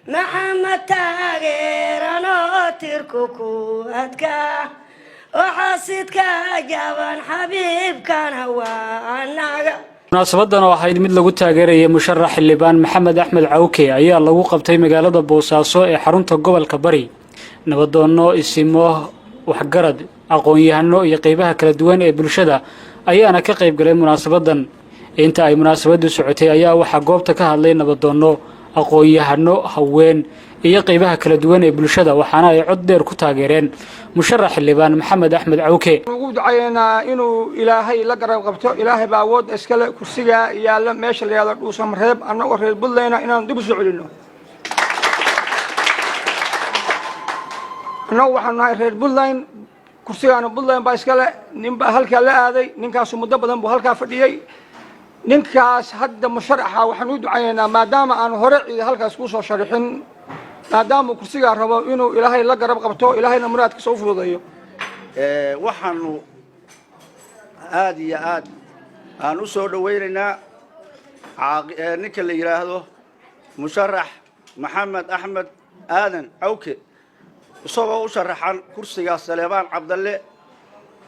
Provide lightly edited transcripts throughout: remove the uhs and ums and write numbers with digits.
محمد تاغيرنا تركوكو أدكا وحاسدك جابان حبيب كان هو الناقة. munaasabadan oo ahayd mid lagu taageerayay musharax xildhibaan Maxamed Axmed Cawke ayaa lagu qabtay magaalada Boosaaso ee xarunta gobolka Bari. Nabadoono isimo waxgarad aqoon-yahano iyo qaybaha kala duwan ee bulshada ayaana ka qayb galay munaasabadan. Inta ay munaasabadu socotay ayaa waxa goobta ka hadlay nabadoono aqoon-yahano haween iyo qaybaha kala duwan ee bulshada waxaana ay cod dheer ku taageereen musharax xildhibaan Maxamed Axmed Cawke. ugu ducayna inuu Ilaahay la garab qabto Ilaahay baa awood iskale kursiga yaala meesha la yiraahdo dhuusam reeb anagoo reer Buntland inaan dib u soo celino waxaan nahay reer Buntland kursigaana Buntland baa iskale ninba halka la aaday ninkaas muddo badan buu halka fadhiyay ninkaas hadda musharaxa waxaan u ducaynaa maadaama aan hore halkaas ku soo sharixin maadaama kursiga rabo inuu Ilaahay la garab qabto Ilaahayna muraadkiisa u fududeeyo waxaanu aad iyo aad aan u soo dhaweynaa ninka la yiraahdo musharax Maxamed Axmed Aadan Cawke isagoo u sharaxan kursiga Saleebaan Cabdalle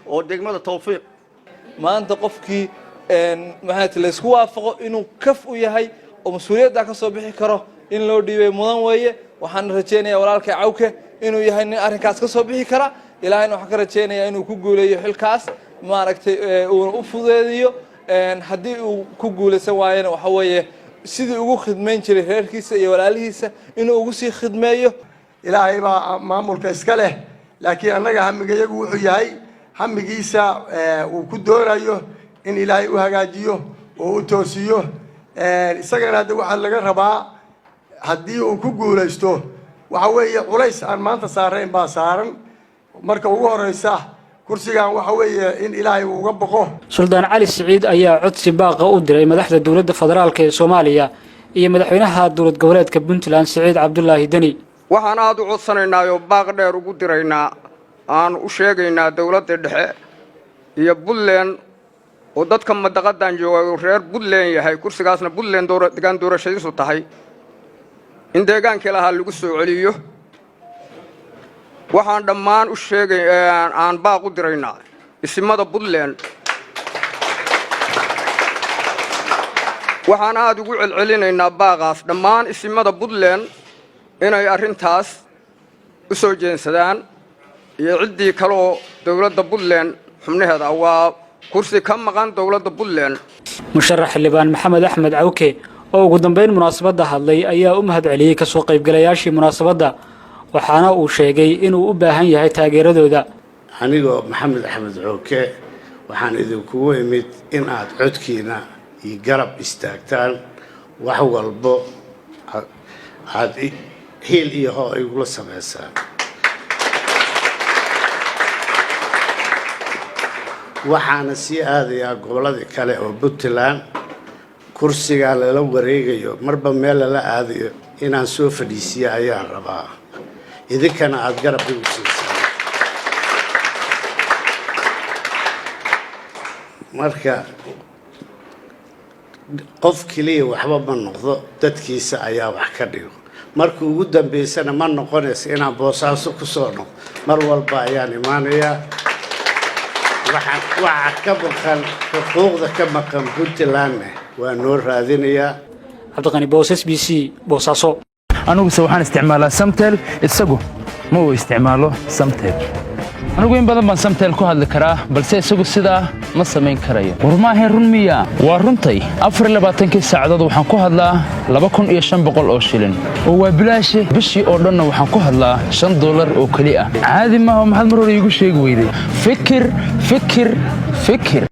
oo degmada Tawfiiq maanta qofkii maxaa la isku waafaqo inuu kaf u yahay oo mas'uuliyadda ka soo bixi karo in loo dhiibay mudan weeye waxaan rajaynayaa walaalkay Cawke inuu yahay nin arrinkaas ka soo bixi kara ilaahayna waxa ka rajaynayaa inuu ku guuleeyo xilkaas maaragtay uu u fudeediyo haddii uu ku guuleysan waayana waxa weeye sidii ugu khidmeyn jiray reerkiisa iyo walaalihiisa inuu ugu sii khidmeeyo ilaahay baa maamulka iska leh laakiin annaga hamigayagu wuxuu yahay hamigiisa uu ku doonayo in ilaahay u hagaajiyo oo u toosiyo isagana hadda waxa laga rabaa haddii uu ku guuleysto waxa weeye culays aan maanta saarayn baa saaran marka ugu horeysa kursigan waxa weeye in ilaahay uu uga baqo. Suldaan Cali Siciid ayaa codsi baaqa u diray madaxda dawladda federaalka ee Soomaaliya iyo madaxweynaha dawlad goboleedka Puntland Siciid Cabdullaahi Dani. waxaan aad u codsanaynaa baaq dheer ugu diraynaa aan u sheegaynaa dawladda dhexe iyo Puntland oo dadka madaqadan jooga reer Puntland yahay kursigaasna Puntland deegaan doorashadiisu tahay in deegaanka laha lagu soo celiyo waxaan dhammaan u sheegay aan baaq u diraynaa isimada Puntland waxaan aad ugu celcelinaynaa baaqaas dhammaan isimada Puntland inay arrintaas u soo jeensadaan iyo cidii kale oo dawladda Puntland xubnaheeda waa kursi ka maqan dawladda Puntland. musharax xildhibaan Maxamed Axmed Cawke oo ugu dambeyn munaasabada hadlay ayaa u mahadceliyay ka soo qaybgalayaashii munaasabada waxaana uu sheegay inuu u baahan yahay taageeradooda. anigoo Maxamed Axmed Cawke waxaan idinku imid in aad codkiina iyo garab istaagtaan wax walbo aad heel iyo hoo ay ugu sameeyaan waxaana sii aadayaa gobolada kale oo Puntland kursiga la wareegayo marba meel la aadayo inaan soo fadhiisiyo ayaan rabaa idinkana aad garab u siisaan marka qof kaliya waxba ma noqdo dadkiisa ayaa wax ka dhigo marka ugu dambeysana ma noqonayso inaan Boosaaso ku soo noqdo mar walba ayaan imaanayaa waxa ka maqan xuquuqda ka maqan Puntland waa noo raadinayaa. Cabdiqani Boos SBC Boosaaso. anigu waxaan isticmaalaa Samtel isagu ma uu isticmaalo Samtel anigu in badan baan Samtel ku hadli karaa balse isagu sidaa ma samayn karayo war ma ahayn run miya waa runtay 24 saacadood waxaan ku hadlaa 2500 oo shilin oo waa bilaash bishii oo dhan waxaan ku hadlaa $5 oo kali ah caadi ma aha maxaad mar hore igu sheegi weyday fikir